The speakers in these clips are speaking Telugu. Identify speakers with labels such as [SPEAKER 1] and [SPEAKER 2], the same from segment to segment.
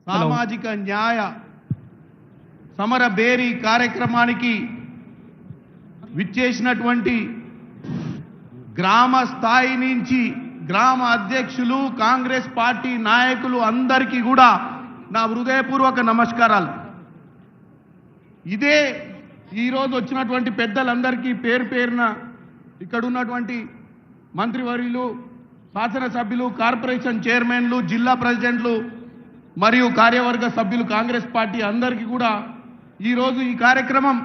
[SPEAKER 1] సామాజిక న్యాయ సమర బేరీ కార్యక్రమానికి విచ్చేసినటువంటి గ్రామ స్థాయి నుంచి గ్రామ అధ్యక్షులు కాంగ్రెస్ పార్టీ నాయకులు అందరికీ కూడా నా హృదయపూర్వక నమస్కారాలు. ఇదే ఈరోజు వచ్చినటువంటి పెద్దలందరికీ పేరు పేరున ఇక్కడ ఉన్నటువంటి మంత్రివర్యులు, శాసనసభ్యులు, కార్పొరేషన్ చైర్మన్లు, జిల్లా ప్రెసిడెంట్లు మరియు కార్యవర్గ సభ్యులు కాంగ్రెస్ పార్టీ అందరికీ కూడా ఈరోజు ఈ కార్యక్రమం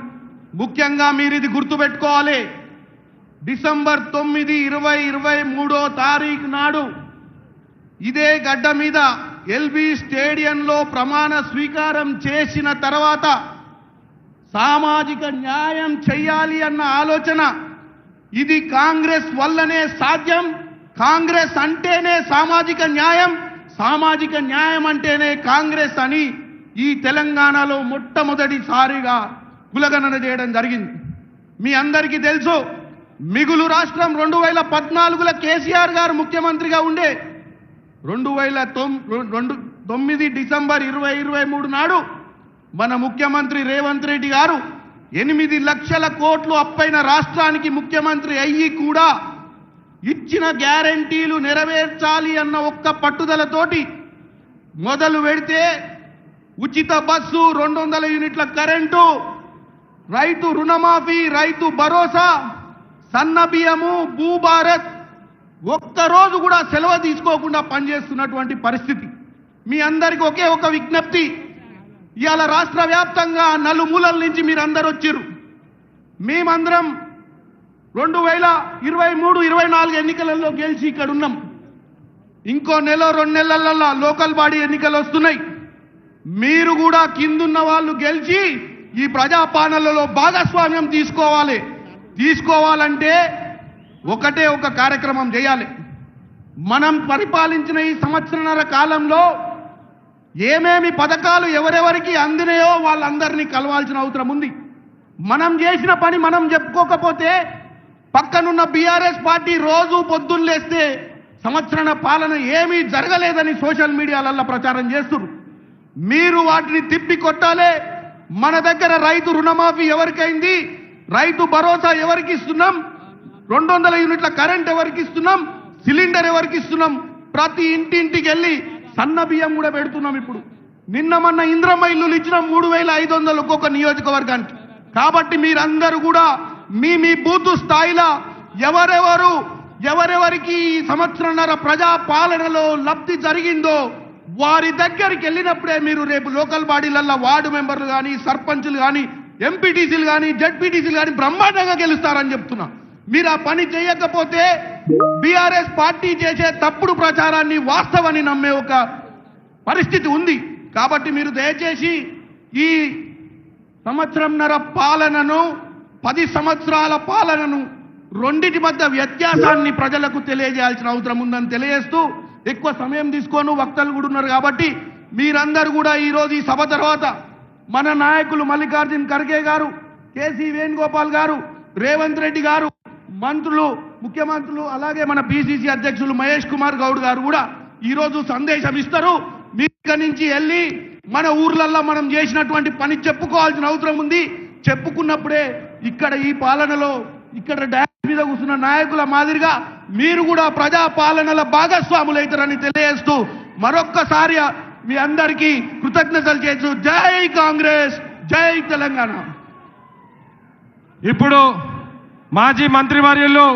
[SPEAKER 1] ముఖ్యంగా మీరు ఇది గుర్తుపెట్టుకోవాలి. డిసెంబర్ 9, 2023 తారీఖు నాడు ఇదే గడ్డ మీద ఎల్బీ స్టేడియంలో ప్రమాణ స్వీకారం చేసిన తర్వాత సామాజిక న్యాయం చేయాలి అన్న ఆలోచన ఇది కాంగ్రెస్ వల్లనే సాధ్యం. కాంగ్రెస్ అంటేనే సామాజిక న్యాయం, సామాజిక న్యాయం అంటేనే కాంగ్రెస్ అని ఈ తెలంగాణలో మొట్టమొదటిసారిగా కులగణన చేయడం జరిగింది. మీ అందరికీ తెలుసు, మిగులు రాష్ట్రం 2014లో కేసీఆర్ గారు ముఖ్యమంత్రిగా ఉండే 2009 డిసెంబర్ 2023 నాడు మన ముఖ్యమంత్రి రేవంత్ రెడ్డి గారు 8 లక్షల కోట్లు అప్పైన రాష్ట్రానికి ముఖ్యమంత్రి అయ్యి కూడా ఇచ్చిన గ్యారంటీలు నెరవేర్చాలి అన్న ఒక్క పట్టుదలతోటి మొదలు పెడితే ఉచిత బస్సు, 200 యూనిట్ల కరెంటు, రైతు రుణమాఫీ, రైతు భరోసా, సన్న బియ్యము, భూభారత్ ఒక్కరోజు కూడా సెలవు తీసుకోకుండా పనిచేస్తున్నటువంటి పరిస్థితి. మీ అందరికీ ఒకే ఒక విజ్ఞప్తి, ఇవాళ రాష్ట్ర వ్యాప్తంగా నలుమూలల నుంచి మీరందరూ వచ్చారు. మేమందరం 2023-24 ఎన్నికలలో గెలిచి ఇక్కడ ఉన్నాం. ఇంకో నెల 2 నెలలలో లోకల్ బాడీ ఎన్నికలు వస్తున్నాయి. మీరు కూడా కిందున్న వాళ్ళు గెలిచి ఈ ప్రజాపాలనలో భాగస్వామ్యం తీసుకోవాలంటే ఒకటే ఒక కార్యక్రమం చేయాలి. మనం పరిపాలించిన ఈ సంవత్సరన్నర కాలంలో ఏమేమి పథకాలు ఎవరెవరికి అందినాయో వాళ్ళందరినీ కలవాల్సిన అవసరం ఉంది. మనం చేసిన పని మనం చెప్పుకోకపోతే పక్కనున్న బీఆర్ఎస్ పార్టీ రోజు పొద్దున్న లేస్తే సంవత్సరాల పాలన ఏమీ జరగలేదని సోషల్ మీడియాలలో ప్రచారం చేస్తున్నారు. మీరు వాటిని తిప్పి కొట్టాలి. మన దగ్గర రైతు రుణమాఫీ ఎవరికైంది, రైతు భరోసా ఎవరికి ఇస్తున్నాం, 200 యూనిట్ల కరెంట్ ఎవరికి ఇస్తున్నాం, సిలిండర్ ఎవరికి ఇస్తున్నాం, ప్రతి ఇంటింటికి వెళ్ళి సన్న బియ్యం కూడా పెడుతున్నాం. ఇప్పుడు నిన్న మొన్న ఇంద్రమ్మ ఇల్లులు ఇచ్చిన 3500 ఒక్కొక్క నియోజకవర్గానికి. కాబట్టి మీరందరూ కూడా మీ బూతు స్థాయిలో ఎవరెవరికి ఈ సంవత్సరన్నర ప్రజా పాలనలో లబ్ధి జరిగిందో వారి దగ్గరికి వెళ్ళినప్పుడే మీరు రేపు లోకల్ బాడీలలో వార్డు మెంబర్లు కానీ, సర్పంచులు కానీ, ఎంపీటీసీలు కానీ, జడ్పీటీసీలు కానీ బ్రహ్మాండంగా గెలుస్తారని చెప్తున్నా. మీరు ఆ పని చేయకపోతే బీఆర్ఎస్ పార్టీ చేసే తప్పుడు ప్రచారాన్ని వాస్తవాన్ని నమ్మే ఒక పరిస్థితి ఉంది. కాబట్టి మీరు దయచేసి ఈ సంవత్సరంన్నర పాలనను, 10 సంవత్సరాల పాలనను రెండిటి మధ్య వ్యత్యాసాన్ని ప్రజలకు తెలియజేయాల్సిన అవసరం ఉందని తెలియజేస్తూ, ఎక్కువ సమయం తీసుకోను, వక్తలు కూడా ఉన్నారు కాబట్టి మీరందరూ కూడా ఈరోజు ఈ సభ తర్వాత మన నాయకులు మల్లికార్జున్ ఖర్గే గారు, కేసీ వేణుగోపాల్ గారు, రేవంత్ రెడ్డి గారు, మంత్రులు, ముఖ్యమంత్రులు, అలాగే మన పిసిసి అధ్యక్షులు మహేష్ కుమార్ గౌడ్ గారు కూడా ఈరోజు సందేశం ఇస్తారు. మీ ఇక్కడి నుంచి వెళ్ళి మన ఊర్లల్లో మనం చేసినటువంటి పని చెప్పుకోవాల్సిన అవసరం ఉంది. చెప్పుకున్నప్పుడే ఇక్కడ ఈ పాలనలో ఇక్కడ డాన్స్ మీద కూర్చున్న నాయకుల మాదిరిగా మీరు కూడా ప్రజా పాలనల భాగస్వాములైతారని తెలియజేస్తూ మరొక్కసారి మీ అందరికీ కృతజ్ఞతలు చేస్తూ జై కాంగ్రెస్, జై తెలంగాణ.
[SPEAKER 2] ఇప్పుడు మాజీ మంత్రివర్యులు